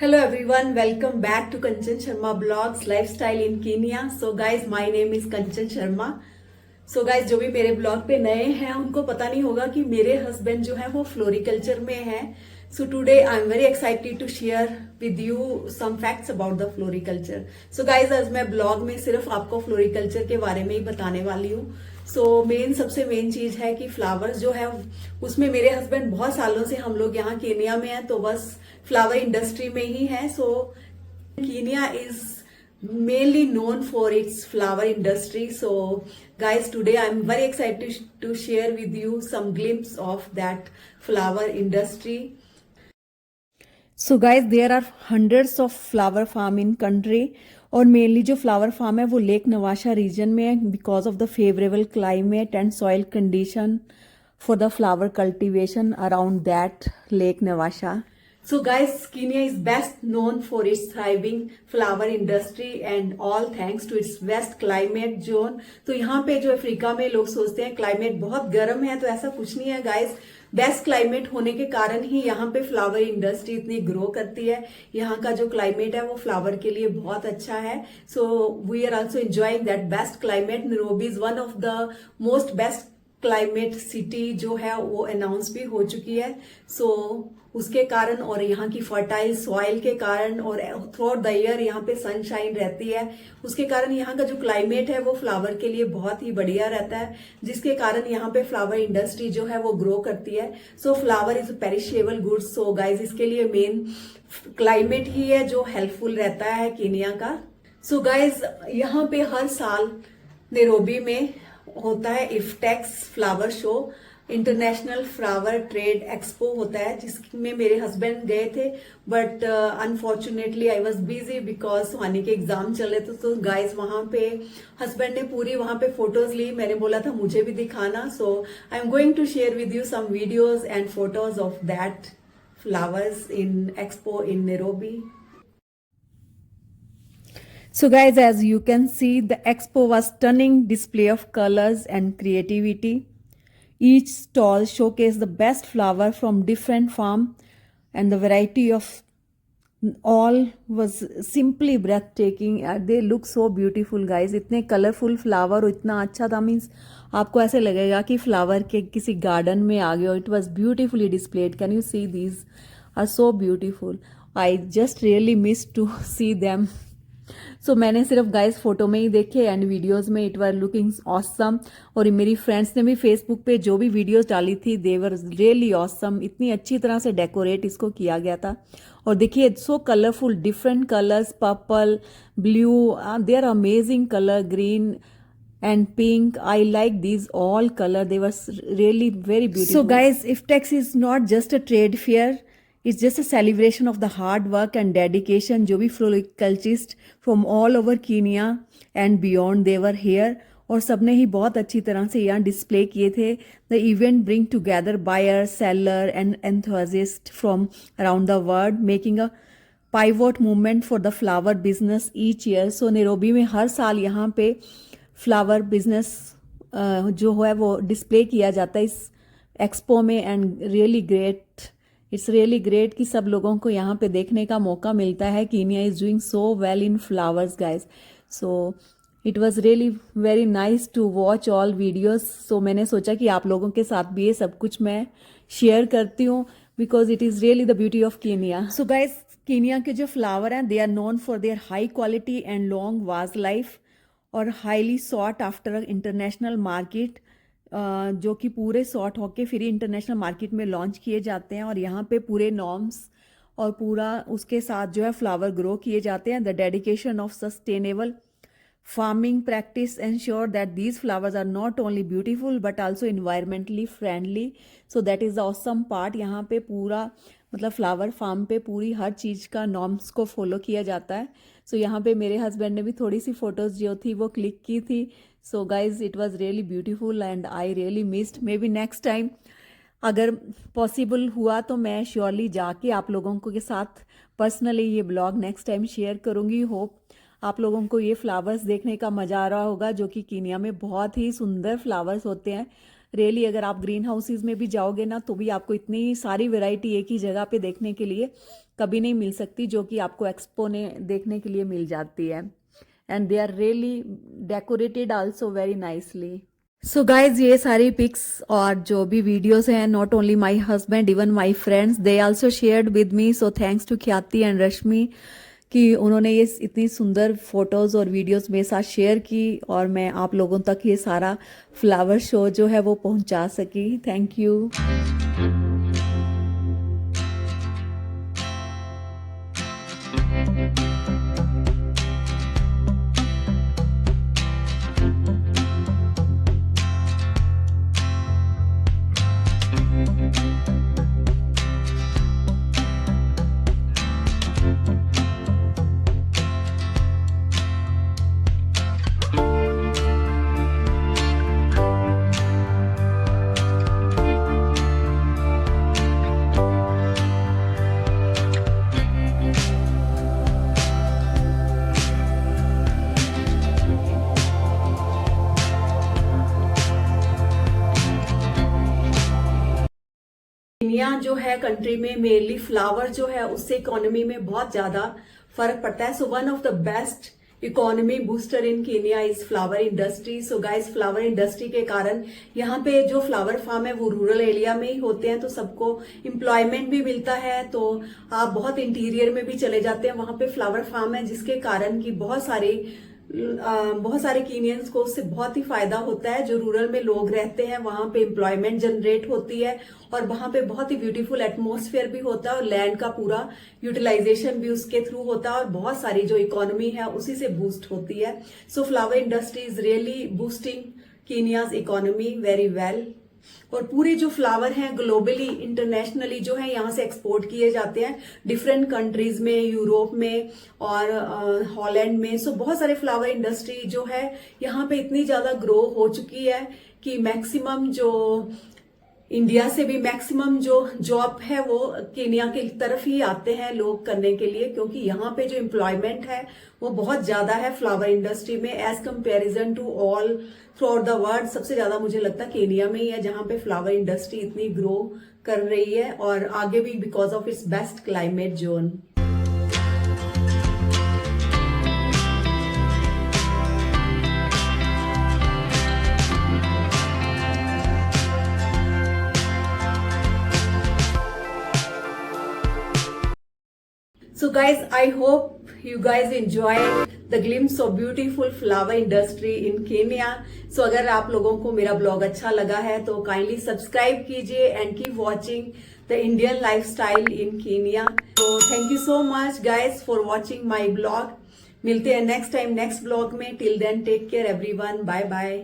Hello everyone, welcome back to Kanchan Sharma Blogs Lifestyle in Kenya. So guys, my name is Kanchan Sharma. So guys, जो भी मेरे blog पे नए हैं उनको पता नहीं होगा कि मेरे हस्बैंड जो है वो फ्लोरिकल्चर में है. So today I'm very excited to share with you some facts about the floriculture. So guys, आज मैं ब्लॉग में सिर्फ आपको फ्लोरिकल्चर के बारे में ही बताने वाली हूँ. सो सबसे मेन चीज है कि फ्लावर्स जो है उसमें मेरे हस्बैंड बहुत सालों से, हम लोग यहाँ केनिया में हैं तो बस फ्लावर इंडस्ट्री में ही है. So Kenya is mainly known for its flower industry. So guys, today I'm very excited to share with you some glimpse of that flower industry. So guys, there are hundreds of flower farm in country और mainly जो flower farm है वो lake Naivasha region में है because of the favourable climate and soil condition for the flower cultivation around that lake Naivasha. So guys, Kenya is best known for its thriving flower industry and all thanks to its west climate zone. तो यहाँ पे जो Africa में लोग सोचते हैं climate बहुत गर्म है, तो ऐसा कुछ नहीं है गाइस. बेस्ट क्लाइमेट होने के कारण ही यहाँ पे फ्लावर इंडस्ट्री इतनी ग्रो करती है. यहाँ का जो क्लाइमेट है वो फ्लावर के लिए बहुत अच्छा है. So we are also enjoying that best climate. Nairobi is one of the most best climate city जो है वो अनाउंस भी हो चुकी है. सो उसके कारण और यहाँ की फर्टाइल सॉइल के कारण और थ्रू आउट द ईयर यहाँ पे सनशाइन रहती है, उसके कारण यहाँ का जो क्लाइमेट है वो फ्लावर के लिए बहुत ही बढ़िया रहता है, जिसके कारण यहाँ पे फ्लावर इंडस्ट्री जो है वो ग्रो करती है. So flower is perishable goods. So guys, इसके लिए मेन क्लाइमेट ही है जो हेल्पफुल रहता है केनिया का. सो गाइज, यहाँ पे हर साल नैरोबी में होता है IFTEX flower show, international flower trade expo होता है, जिसमें मेरे हस्बैंड गए थे. But unfortunately I was busy because Suhani के एग्जाम चल रहे थे. तो गाइज, वहां पे हस्बैंड ने पूरी वहां पे फोटोज ली. मैंने बोला था मुझे भी दिखाना. So I am going to share with you some videos and photos of that flowers in expo in Nairobi. So guys, as you can see, the expo was stunning display of colors and creativity. Each stall showcased the best flower from different farm and the variety of all was simply breathtaking. They look so beautiful guys. इतने colourful flower और इतना अच्छा था, means आपको ऐसे लगेगा कि flower के किसी गार्डन में आ गए हो. It was beautifully displayed. Can you see these are so beautiful. I just really miss to see them. So मैंने सिर्फ गाइस फोटो में ही देखे एंड वीडियोस में इट वर लुकिंग ऑसम. और मेरी फ्रेंड्स ने भी फेसबुक पे जो भी वीडियोस डाली थी दे वर रियली ऑसम. इतनी अच्छी तरह से डेकोरेट इसको किया गया था. और देखिए, so colourful, different colours, purple, blue, they are amazing colour, green and pink. I like these all color. They were really very beautiful. So guys, IFTEX is not just a trade fair. It's just a celebration of the hard work and dedication. जो भी फ्लोरिकल्चरिस्ट from all over Kenya and beyond they were here. और सबने ही बहुत अच्छी तरह से यहाँ display किए थे. The event bring together buyer, seller and enthusiast from around the world, making a pivot movement for the flower business each year. So Nairobi में हर साल यहाँ पे फ्लावर बिजनेस जो है वो डिस्प्ले किया जाता है इस एक्सपो में. And really great, it's really great कि सब लोगों को यहाँ पे देखने का मौका मिलता है. Kenya is doing so well in flowers guys. So it was really very nice to watch all videos. So मैंने सोचा कि आप लोगों के साथ भी ये सब कुछ मैं शेयर करती हूँ because it is really the beauty of Kenya. So guys, Kenya के जो फ्लावर हैं they are known for their high quality and long vase life और highly sought after international market, जो कि पूरे सॉर्ट होके फिर इंटरनेशनल मार्केट में लॉन्च किए जाते हैं. और यहाँ पे पूरे नॉर्म्स और पूरा उसके साथ जो है फ्लावर ग्रो किए जाते हैं. The dedication of sustainable farming practice ensure that these flowers are not only beautiful but also environmentally friendly. So that is the awesome part. यहाँ पे पूरा मतलब फ्लावर फार्म पे पूरी हर चीज़ का नॉर्म्स को फॉलो किया जाता है. सो यहाँ पे मेरे हस्बैंड ने भी थोड़ी सी फोटोज़ जो थी वो क्लिक की थी. So guys, it was really beautiful and I really missed. May be next time अगर पॉसिबल हुआ तो मैं श्योरली जाके आप लोगों को के साथ पर्सनली ये ब्लॉग नेक्स्ट टाइम शेयर करूँगी. होप आप लोगों को ये फ्लावर्स देखने का मज़ा आ रहा होगा, जो कि केनिया में बहुत ही सुंदर फ्लावर्स होते हैं. रियली अगर आप ग्रीन हाउसेज में भी जाओगे ना तो भी आपको इतनी सारी वैरायटी एक ही जगह पे देखने के लिए कभी नहीं मिल सकती, जो कि आपको एक्सपो ने देखने के लिए मिल जाती है। And they are really decorated also very nicely. So guys, ये सारी पिक्स और जो भी वीडियोस हैं, not only my husband, even my friends, they also shared with me. So thanks to Khyati and Rashmi कि उन्होंने ये इतनी सुंदर फोटोज और वीडियोस मेरे साथ शेयर की और मैं आप लोगों तक ये सारा फ्लावर शो जो है वो पहुंचा सकी। Thank you. केन्या जो है कंट्री में मेनली फ्लावर जो है उससे इकोनॉमी में बहुत ज्यादा फर्क पड़ता है। So one of the best economy booster in Kenya is flower industry. So guys, flower industry के कारण यहाँ पे जो फ्लावर फार्म है वो रूरल एरिया में ही होते हैं, तो सबको एम्प्लॉयमेंट भी मिलता है। तो आप बहुत इंटीरियर में भी चले जाते हैं, वहां पे फ्लावर फार्म है, जिसके कारण की बहुत सारे कीनियंस को उससे बहुत ही फायदा होता है। जो रूरल में लोग रहते हैं वहां पे एम्प्लॉयमेंट जनरेट होती है और वहां पे बहुत ही ब्यूटीफुल एटमॉस्फेयर भी होता है और लैंड का पूरा यूटिलाइजेशन भी उसके थ्रू होता है और बहुत सारी जो इकोनॉमी है उसी से बूस्ट होती है। So flower industry is really boosting Kenya's economy very well. और पूरे जो फ्लावर हैं ग्लोबली इंटरनेशनली जो है यहाँ से एक्सपोर्ट किए जाते हैं डिफरेंट कंट्रीज में, यूरोप में और हॉलैंड में। सो बहुत सारे फ्लावर इंडस्ट्री जो है यहाँ पे इतनी ज्यादा ग्रो हो चुकी है कि मैक्सिमम जो इंडिया से भी मैक्सिमम जो जॉब है वो केन्या की तरफ ही आते हैं लोग करने के लिए, क्योंकि यहाँ पे जो एम्प्लॉयमेंट है वो बहुत ज्यादा है फ्लावर इंडस्ट्री में as comparison to all throughout the world. सबसे ज्यादा मुझे लगता है केन्या में ही है जहां पे फ्लावर इंडस्ट्री इतनी ग्रो कर रही है और आगे भी because of its best climate zone. So guys, I hope you guys enjoyed the glimpse of beautiful flower industry in Kenya. So अगर आप लोगों को मेरा ब्लॉग अच्छा लगा है तो काइंडली सब्सक्राइब कीजिए and keep watching the Indian lifestyle in Kenya. तो thank you so much guys for watching my blog. मिलते हैं नेक्स्ट टाइम नेक्स्ट ब्लॉग में। Till then take care everyone, bye bye.